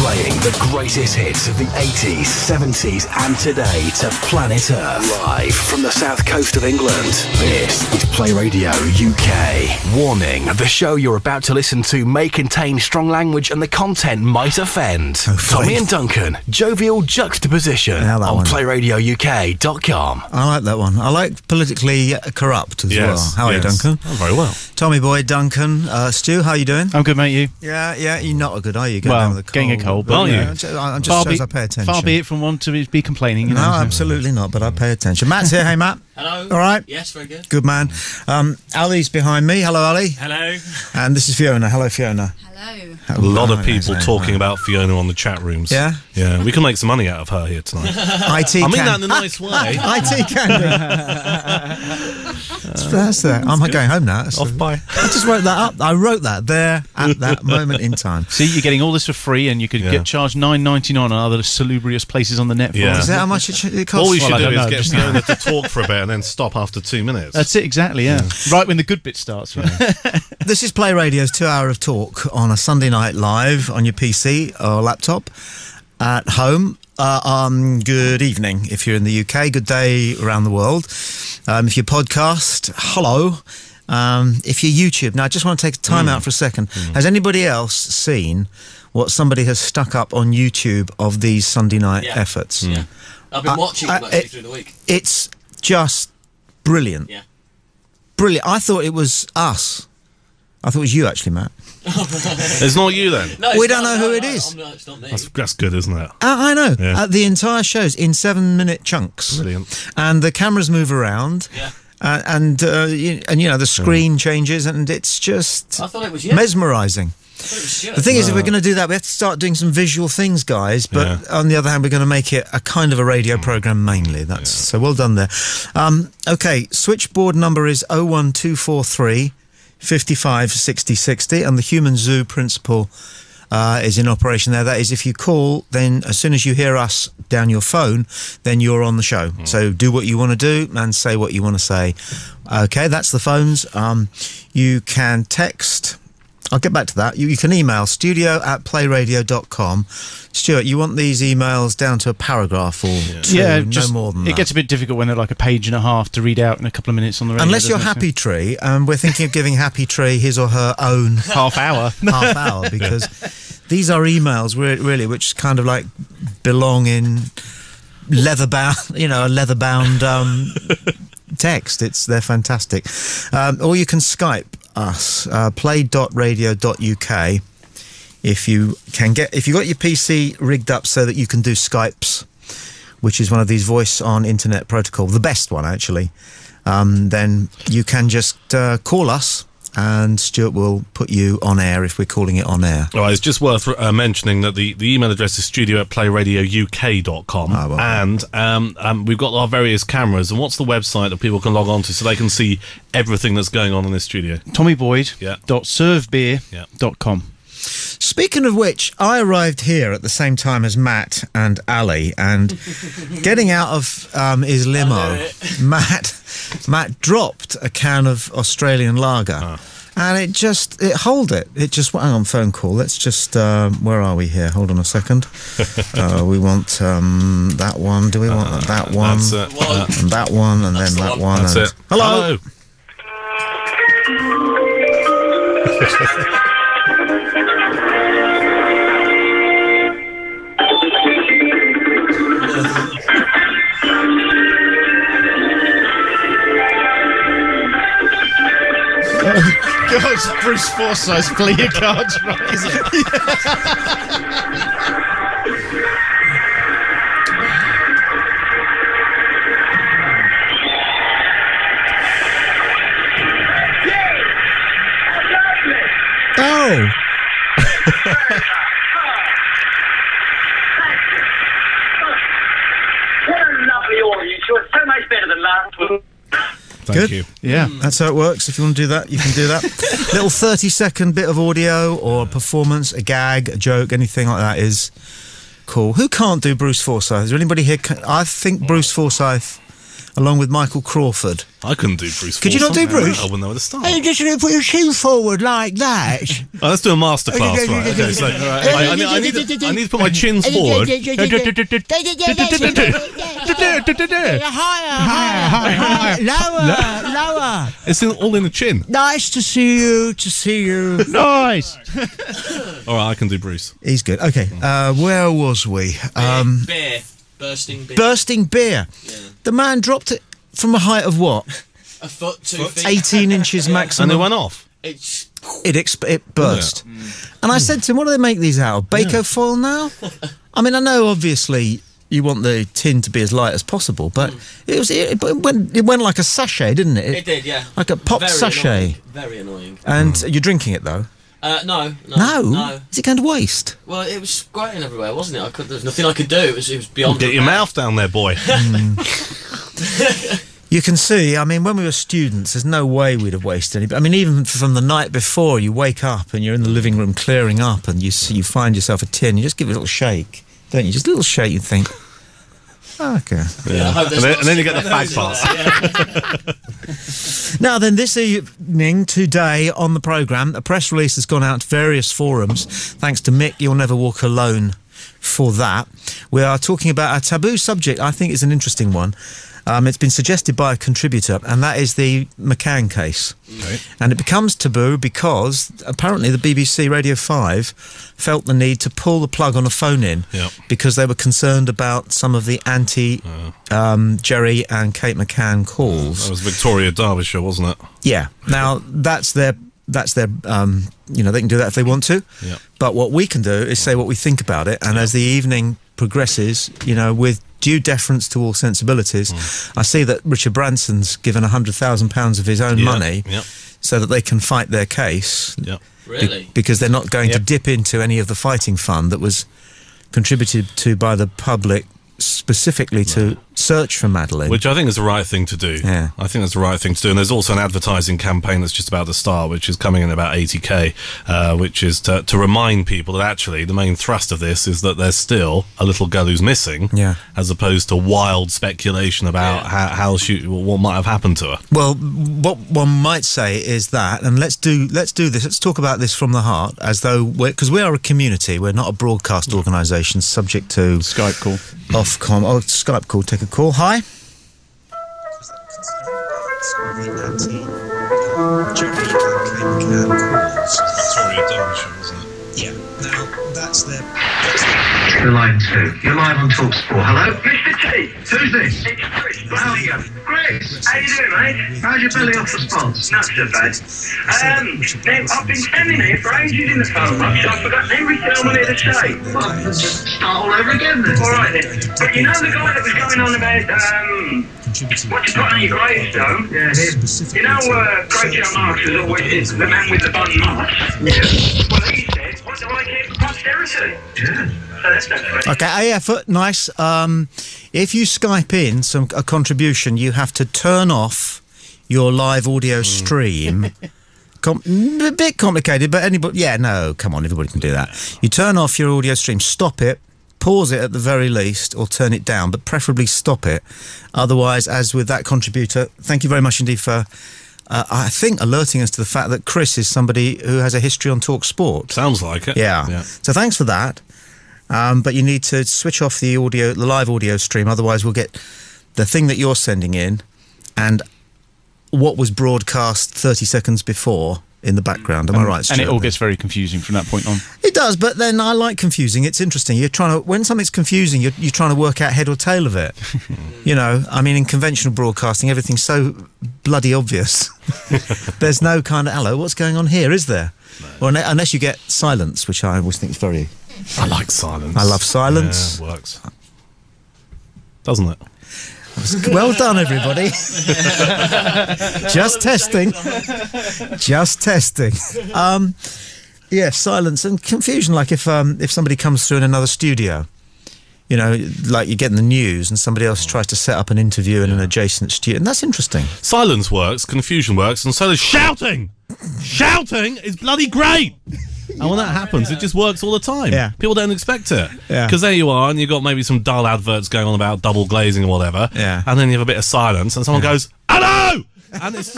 Playing the greatest hits of the 80s, 70s and today to planet Earth. Live from the south coast of England, this is Play Radio UK. Warning, the show you're about to listen to may contain strong language and the content might offend. Tommy and Duncan, jovial juxtaposition on playradiouk.com. I like that one. I like politically corrupt as well. How are you, Duncan? I'm very well. Tommy boy, Duncan. Stu, how you doing? I'm good, mate. You? Yeah, you're not a good, are you? Getting a cold, but I'm just shows I pay attention. Far be it from one to be complaining. You know? No, absolutely not, but I pay attention. Matt's here. Hey, Matt. Hello. All right? Yes, very good. Good man. Ali's behind me. Hello, Ali. Hello. And this is Fiona. Hello, Fiona. Hello. A lot of people talking about Fiona on the chat rooms. Yeah? Yeah, we can make some money out of her here tonight. IT I mean that in a nice way. IT candy. That's there. I'm going home now. Off by. I just wrote that up. I wrote that there at that moment in time. See, you're getting all this for free, and you could get charged $9.99 on other salubrious places on the net. Yeah. Is that how much it costs? All we should do is get Fiona to talk for a bit and then stop after 2 minutes. That's it, exactly, yeah. Right when the good bit starts. Right? This is Play Radio's 2 hour of talk on a Sunday night live on your PC or laptop at home. Good evening if you're in the UK. Good day around the world. If you podcast, hello. If you YouTube, now I just want to take time out for a second. Has anybody else seen what somebody has stuck up on YouTube of these Sunday night efforts? Yeah. I've been watching it actually through the week. It's just brilliant. Yeah. Brilliant. I thought it was us. I thought it was you, actually, Matt. It's not you then? No, we don't know who it is. It's not me. That's good, isn't it? I know. Yeah. The entire show's in 7-minute chunks. Brilliant. And the cameras move around. Yeah. And you know, the screen changes, and it's just I thought it was you. mesmerising. The thing is, if we're going to do that, we have to start doing some visual things, guys. But on the other hand, we're going to make it a kind of a radio programme mainly. So well done there. Okay, switchboard number is 01243 55 60 60, and the Human Zoo principle is in operation there. That is, if you call, then as soon as you hear us down your phone, then you're on the show. So do what you want to do and say what you want to say. Okay, that's the phones. You can text. I'll get back to that. You can email studio@playradio.com. Stuart, you want these emails down to a paragraph or two, no more than that. It gets a bit difficult when they're like a page and a half to read out in a couple of minutes on the radio. Unless you're Happy Tree, and we're thinking of giving Happy Tree his or her own half hour, because these are emails really which kind of like belong in leather-bound, a leather-bound text. They're fantastic. Or you can Skype us, play.radio.uk. If you've got your PC rigged up so that you can do Skypes, which is one of these voice on internet protocol, the best one actually, then you can just call us and Stuart will put you on air if we're calling it on air. Well, it's just worth mentioning that the email address is studio@playradiouk.com, and we've got our various cameras. And what's the website that people can log on to so they can see everything that's going on in this studio? TommyBoyd.servebeer.com. Speaking of which, I arrived here at the same time as Matt and Ali, and getting out of his limo, Matt dropped a can of Australian lager, and it just went on phone call. Let's just where are we here? Hold on a second. We want that one. Do we want that one? That's it. And that one, and then that one. That's it. Hello. God, it's Bruce Forsyth's play your cards right, is it? Oh! What a lovely audience. You were so much better than last week. Thank you. Yeah, that's how it works. If you want to do that, you can do that. Little 30-second bit of audio or a performance, a gag, a joke, anything like that is cool. Who can't do Bruce Forsyth? Is there anybody here? I think Bruce Forsyth along with Michael Crawford. I couldn't do Bruce. Could you not do Bruce? I wouldn't know where to start. Are you just going to put your chin forward like that? Oh, let's do a masterclass, right? Okay, so I need to put my chins forward. Higher. Lower. It's all in the chin. Nice to see you. Nice. All right, I can do Bruce. He's good. Okay, where was we? Beer. Bursting beer. Bursting beer. Yeah. The man dropped it from a height of what? A foot, 2 feet. 18 inches maximum. And it went off. It burst. Yeah. And I said to him, what do they make these out of? Bako foil now? I mean, I know obviously you want the tin to be as light as possible, but it went like a sachet, didn't it? It did, yeah. Like a pop sachet. Annoying. Very annoying. And you're drinking it though? No. Is it going to waste? Well, it was squirting everywhere, wasn't it? There was nothing I could do. It was beyond. Get your mouth down there, boy. You can see, I mean, when we were students, there's no way we'd have wasted any. I mean, even from the night before, you wake up and you're in the living room clearing up and you find yourself a tin, you just give it a little shake, don't you? Just a little shake, you think, okay. Yeah. And then you get the fag parts. Now then, this evening, today, on the programme, a press release has gone out to various forums. Thanks to Mick, You'll Never Walk Alone for that. We are talking about a taboo subject. I think it's an interesting one. It's been suggested by a contributor, and that is the McCann case. Okay. And it becomes taboo because apparently the BBC Radio 5 felt the need to pull the plug on a phone-in because they were concerned about some of the anti-Jerry and Kate McCann calls. That was Victoria Derbyshire, wasn't it? Yeah. Now, that's their they can do that if they want to. Yeah. But what we can do is say what we think about it, and as the evening progresses, with due deference to all sensibilities, I see that Richard Branson's given £100,000 of his own money so that they can fight their case. Yeah. Really? Because they're not going to dip into any of the fighting fund that was contributed to by the public specifically to search for Madeleine. Which I think is the right thing to do. Yeah. I think that's the right thing to do. And there's also an advertising campaign that's just about to start, which is coming in about 80k, which is to remind people that actually the main thrust of this is that there's still a little girl who's missing, as opposed to wild speculation about what might have happened to her. Well, what one might say is that, and let's do this. Let's talk about this from the heart, as though because we are a community, we're not a broadcast organisation subject to Skype call. Ofcom. Oh, Skype call. Take a call. Hi. Victoria Derbyshire, wasn't it? Yeah. Now that's their. You're line 2. You're live on TalkSport. Hello? Mr. T. Who's this? It's Chris. How are you? Chris. How you doing, mate? How's your belly off the spots? Not so bad. I've been standing here for ages in the phone box, so I forgot everything I wanted to say. Well, start all over again then. All right then. But you know the guy that was going on about what you put on your gravestone? Yeah, him. You know, Great Joe Marx was always the man with the bun marks. Yeah. Well, he said, what do I keep for posterity? Yeah. So that's not funny. Okay, AF, nice. If you Skype in a contribution, you have to turn off your live audio stream. A bit complicated, but anybody... Yeah, no, come on, everybody can do that. You turn off your audio stream, stop it, pause it at the very least, or turn it down, but preferably stop it. Otherwise, as with that contributor, thank you very much indeed for... I think alerting us to the fact that Chris is somebody who has a history on TalkSport. Sounds like it. Yeah. So thanks for that. But you need to switch off the live audio stream, otherwise we'll get the thing that you're sending in and what was broadcast 30 seconds before in the background. Am I right, Stuart? And it all gets very confusing from that point on. It does, but then I like confusing. It's interesting. When something's confusing, you're trying to work out head or tail of it. I mean, in conventional broadcasting, everything's so bloody obvious. There's no kind of, hello, what's going on here, is there? No. Well, unless you get silence, which I always think is very... I like silence. I love silence. Yeah, it works. Doesn't it? Well done, everybody. Just testing. Just testing. Silence and confusion, like if somebody comes through in another studio, like you get in the news and somebody else tries to set up an interview in an adjacent studio, and that's interesting. Silence works, confusion works, and so does shouting. Shouting is bloody great. And when that happens, it just works all the time. Yeah. People don't expect it. Yeah. Because there you are, and you've got maybe some dull adverts going on about double glazing or whatever. Yeah. And then you have a bit of silence, and someone goes, "Hello!" And it's